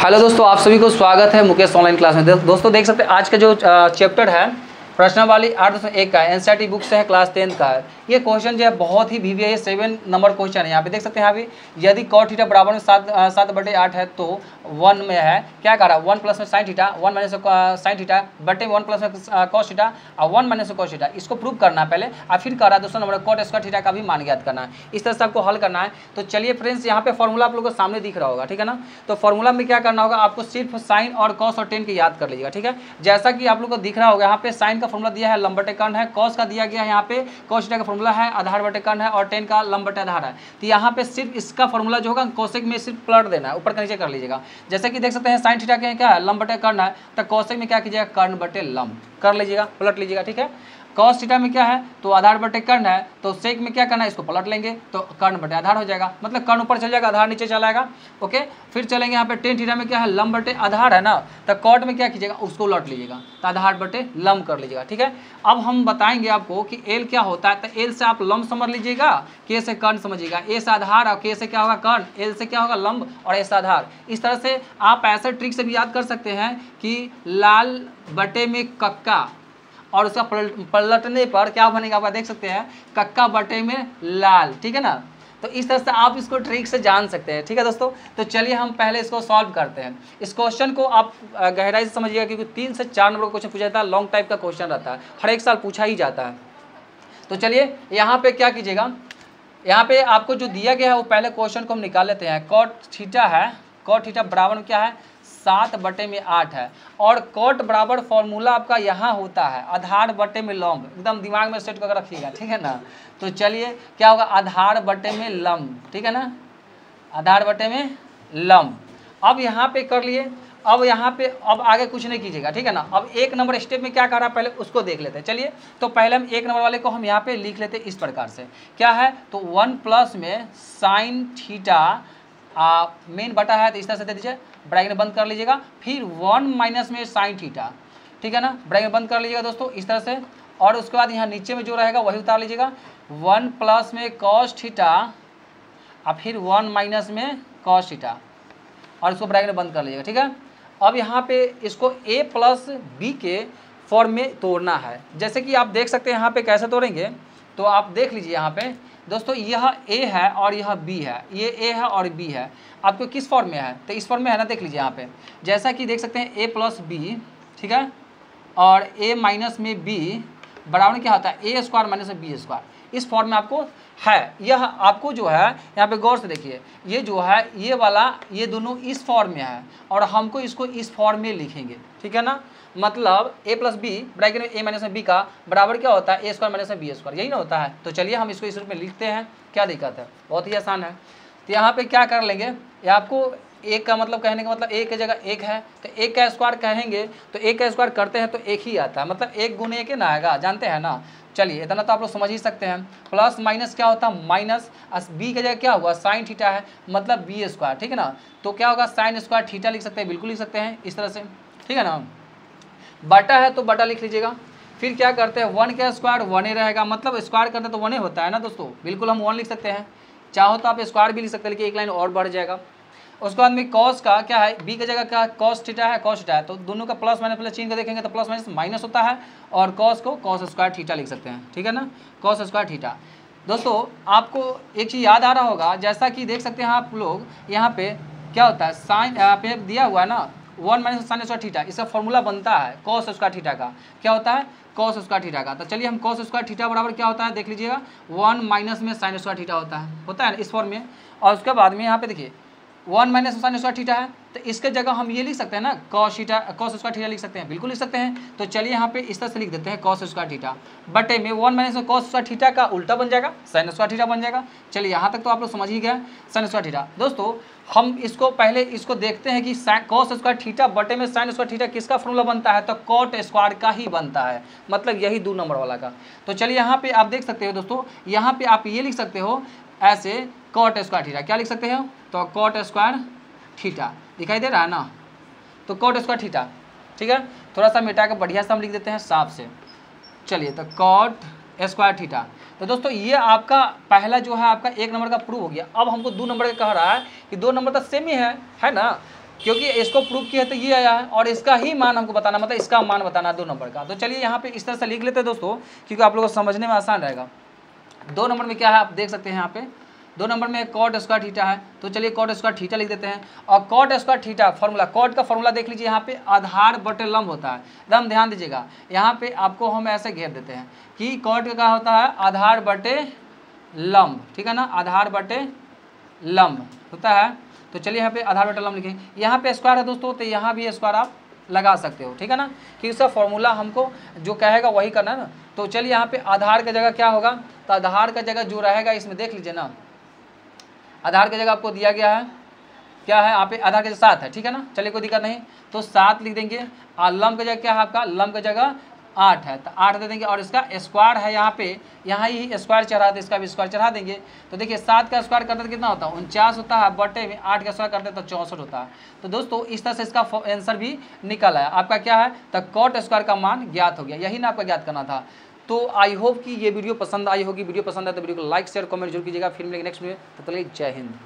Hello दोस्तों, आप सभी को स्वागत है मुकेश ऑनलाइन क्लास में। दोस्तों देख सकते हैं आज का जो चैप्टर है प्रश्नावली 8.1 का एनसीईआरटी बुक से है, क्लास 10 का है। ये क्वेश्चन जो है बहुत ही वीवीआई 7 नंबर क्वेश्चन है। यहाँ पे देख सकते हैं, यहाँ पे यदि cot थीटा बराबर में 7/8 है तो 1 में है क्या कर रहा है 1 प्लस में sine theta 1 minus sine theta बटे 1 प्लस में कॉस थीटा और 1 माइनस कॉस थीटा। इसको प्रूव करना है पहले और फिर कर रहा है दूसरा नंबर cot स्क्वायर थीटा का भी मान ज्ञात करना है। इस तरह से आपको हल करना है। तो चलिए फ्रेंड्स, यहाँ पे फॉर्मूला आप लोगों को सामने दिख रहा होगा, ठीक है ना। तो फॉर्मूला में क्या करना होगा, आपको सिर्फ साइन और कॉस और टेन के याद कर लीजिएगा, ठीक है। जैसा कि आप लोग को दिख रहा होगा, यहाँ पे साइन का फॉर्मूला दिया है लंब बटे कर्ण है, कॉस का दिया गया है यहाँ पे कॉस थीटा का फॉर्मूला है आधार बटे कर्ण है और टेन का लंब बटे आधार है। तो यहाँ पे सिर्फ इसका फॉर्मूला जो होगा कोसेक में सिर्फ पलट देना है, ऊपर का नीचे कर लीजिएगा। जैसे कि देख सकते हैं साइन थीटा के क्या है लंब बटे कर्ण है, तो कोसेक में क्या कीजिएगा कर्ण बटे लंब कर लीजिएगा, पलट लीजिएगा, ठीक है। कॉस थीटा में क्या है तो आधार बटे कर्ण है, तो सेक में क्या करना है इसको पलट लेंगे तो कर्ण बटे आधार हो जाएगा, मतलब कर्ण ऊपर चल जाएगा आधार नीचे चला आएगा। ओके, फिर चलेंगे यहाँ पे टेन थीटा में क्या है लंब बटे आधार है ना, तो कॉट में क्या कीजिएगा उसको उलट लीजिएगा तो आधार बटे लंब कर लीजिएगा, ठीक है। अब हम बताएंगे आपको कि एल क्या होता है। तो एल से आप लंब समझ लीजिएगा, के से कर्ण समझिएगा, ए से आधार और के से क्या होगा कर्ण, एल से क्या होगा लंब और ए से आधार। इस तरह से आप ऐसे ट्रिक से भी याद कर सकते हैं कि लाल बटे में कक्का और उसका पलटने पर क्या बनेगा, आप देख सकते हैं कक्का बटे में लाल, ठीक है ना। तो इस तरह से आप इसको ट्रिक से जान सकते हैं, ठीक है दोस्तों। तो चलिए हम पहले इसको सॉल्व करते हैं। इस क्वेश्चन को आप गहराई से समझिएगा क्योंकि 3 से 4 नंबर का क्वेश्चन पूछा जाता है, लॉन्ग टाइप का क्वेश्चन रहता है, हर एक साल पूछा ही जाता है। तो चलिए यहाँ पे क्या कीजिएगा, यहाँ पे आपको जो दिया गया है वो पहले क्वेश्चन को हम निकाल लेते हैं। कॉट थीटा है, कॉट थीटा बराबर में क्या है 7/8 है और कॉट बराबर फॉर्मूला आपका यहाँ होता है आधार बटे में लंब, एकदम दिमाग में सेट करके रखिएगा, ठीक है ना। तो चलिए क्या होगा आधार बटे में लंब, ठीक है ना, आधार बटे में लंब। अब यहाँ पे कर लिए, अब यहाँ पे अब आगे कुछ नहीं कीजिएगा, ठीक है ना। अब एक नंबर स्टेप में क्या कर रहा है पहले उसको देख लेते हैं। चलिए तो पहले हम एक नंबर वाले को हम यहाँ पे लिख लेते हैं इस प्रकार से, क्या है तो 1 प्लस में साइन थीटा मेन बटा है तो इस तरह से दे दीजिए, ब्रैकेट बंद कर लीजिएगा, फिर 1 माइनस में साइन थीटा, ठीक है ना, ब्रैकेट बंद कर लीजिएगा दोस्तों इस तरह से। और उसके बाद यहाँ नीचे में जो रहेगा वही उतार लीजिएगा, 1 प्लस में कॉस थीटा और फिर 1 माइनस में कॉस थीटा और इसको ब्रैकेट बंद कर लीजिएगा, ठीक है। अब यहाँ पे इसको a प्लस बी के फॉर्म में तोड़ना है। जैसे कि आप देख सकते हैं यहाँ पे कैसे तोड़ेंगे, तो आप देख लीजिए यहाँ पे दोस्तों, यह a है और यह b है, ये a है और b है, आपको किस फॉर्म में है तो इस फॉर्म में है ना। देख लीजिए यहाँ पे जैसा कि देख सकते हैं a प्लस बी, ठीक है, और a माइनस में b बराबर क्या होता है a square minus b square, इस फॉर्म में आपको है। यह आपको जो है यहाँ पे गौर से देखिए, ये जो है ये वाला ये दोनों इस फॉर्म में है और हमको इसको इस फॉर्म में लिखेंगे, ठीक है ना। मतलब a प्लस बी ब्रैकेट में a माइनस में बी का बराबर क्या होता है a स्क्वायर माइनस में बी स्क्वायर, यही ना होता है। तो चलिए हम इसको इस रूप में लिखते हैं, क्या दिक्कत है, बहुत ही आसान है। तो यहाँ पे क्या कर लेंगे, ये आपको एक का मतलब कहने का मतलब एक की जगह एक है तो एक का स्क्वायर कहेंगे तो एक का स्क्वायर करते हैं तो एक ही आता है, मतलब एक गुने एक ना आएगा, जानते हैं ना। चलिए इतना तो आप लोग समझ ही सकते हैं। प्लस माइनस क्या होता है माइनस, बी की जगह क्या हुआ साइन थीटा है मतलब बी स्क्वायर, ठीक है ना। तो क्या होगा साइन स्क्वायर थीटा लिख सकते हैं, बिल्कुल लिख सकते हैं इस तरह से, ठीक है ना। बटा है तो बटा लिख लीजिएगा। फिर क्या करते हैं 1 का स्क्वायर 1 ही रहेगा, मतलब स्क्वायर करते तो 1 ही होता है ना दोस्तों, बिल्कुल हम 1 लिख सकते हैं। चाहो तो आप स्क्वायर भी लिख सकते हैं लेकिन एक लाइन और बढ़ जाएगा। उसके बाद में कॉस का क्या है, बी की जगह क्या कॉस थीटा है कॉस थीटा है, तो दोनों का प्लस माइनस पहले चिन्ह को देखेंगे तो प्लस माइनस माइनस होता है और कॉस को कॉस स्क्वायर थीटा लिख सकते हैं, ठीक है ना, कॉस स्क्वायर थीटा। दोस्तों आपको एक चीज़ याद आ रहा होगा, जैसा कि देख सकते हैं आप लोग यहाँ पे क्या होता है साइन यहाँ पे दिया हुआ है ना 1 माइनस साइन स्क्वायर थीटा, इसका फॉर्मूला बनता है कॉस स्क्वायर थीटा का, क्या होता है कॉस स्क्वायर थीटा का। तो चलिए हम कॉस स्क्वायर थीटा बराबर क्या होता है देख लीजिएगा 1 माइनस में साइन स्क्वायर थीटा होता है ना इस फॉर्म में। और उसके बाद में यहाँ पे देखिए 1 माइनस साइन स्क्वायर थीटा है तो इसके जगह हम ये लिख सकते हैं ना कॉस स्क्वायर थीटा लिख सकते हैं, बिल्कुल लिख सकते हैं। तो चलिए यहाँ पे इस तरह से लिख देते हैं कॉस स्क्वायर थीटा बटे में 1 माइनस कॉस स्क्वायर थीटा का उल्टा बन जाएगा साइन स्क्वायर थीटा बन जाएगा। चलिए यहाँ तक तो आप लोग समझ ही गए साइन स्क्वायर थीटा। दोस्तों हम इसको पहले इसको देखते हैं कि कॉस स्क्वायर थीटा बटे में साइन स्क्वायर थीटा किसका फॉर्मूला बनता है, तो कॉट स्क्वायर का ही बनता है, मतलब यही 2 नंबर वाला का। तो चलिए यहाँ पे आप देख सकते हो दोस्तों, यहाँ पे आप ये लिख सकते हो ऐसे कॉट स्क्वायर थीटा, क्या लिख सकते हो तो कॉट स्क्वायर थीटा, दिखाई दे रहा है ना, तो कॉट स्क्वायर थीटा, ठीक है। थोड़ा सा मिटा के बढ़िया से हम लिख देते हैं साफ से। चलिए तो कॉट स्क्वायर थीटा। तो दोस्तों ये आपका पहला जो है आपका 1 नंबर का प्रूव हो गया। अब हमको 2 नंबर का कह रहा है कि 2 नंबर तो सेम ही है ना। क्योंकि इसको प्रूव किया है तो ये आया है, और इसका ही मान हमको बताना, मतलब इसका मान बताना 2 नंबर का। तो चलिए यहाँ पे इस तरह से लिख लेते हैं दोस्तों, क्योंकि आप लोगों को समझने में आसान रहेगा। 2 नंबर में क्या है आप देख सकते हैं यहाँ पे, 2 नंबर में कॉट स्क्वायर थीटा है। तो चलिए कॉट स्क्वायर थीटा लिख देते हैं, और cot square theta formula, cot का फॉर्मूला देख लीजिए, यहाँ पे आधार बटे लंब होता है। एकदम ध्यान दीजिएगा, यहाँ पे आपको हम ऐसे घेर देते हैं कि कॉट का क्या होता है, आधार बटे लंब, ठीक है ना, आधार बटे लंब होता है। तो चलिए यहाँ पे आधार बटे लंब लिखें, यहाँ पे स्क्वायर है दोस्तों, तो यहाँ भी स्क्वायर आप लगा सकते हो, ठीक है ना, कि उसका फॉर्मूला हमको जो कहेगा वही करना है ना। तो चलिए यहाँ पे आधार का जगह क्या होगा, तो आधार का जगह जो रहेगा इसमें देख लीजिए ना, आधार की जगह आपको दिया गया है क्या है, यहाँ पे आधार की जगह 7 है, ठीक है ना, चलिए कोई दिक्कत नहीं, तो 7 लिख देंगे। और लंब की जगह क्या है आपका, लंब की जगह 8 है, तो 8 दे देंगे, और इसका स्क्वायर है यहाँ पे, यहाँ ही स्क्वायर चढ़ा दे, इसका भी स्क्वायर चढ़ा देंगे। तो देखिए 7 का स्क्वायर करते तो कितना होता है, 49 होता है, बटे में 8 का स्क्वायर करते तो 64 होता है। तो दोस्तों इस तरह से इसका आंसर भी निकल आया। आपका क्या है, तो कॉट स्क्वायर का मान ज्ञात हो गया, यही ना आपका ज्ञात करना था। तो आई होप कि ये वीडियो पसंद आई होगी, वीडियो पसंद आए तो वीडियो को लाइक शेयर कमेंट जरूर कीजिएगा। फिर मिलेंगे नेक्स्ट वीडियो, तो चलिए जय हिंद।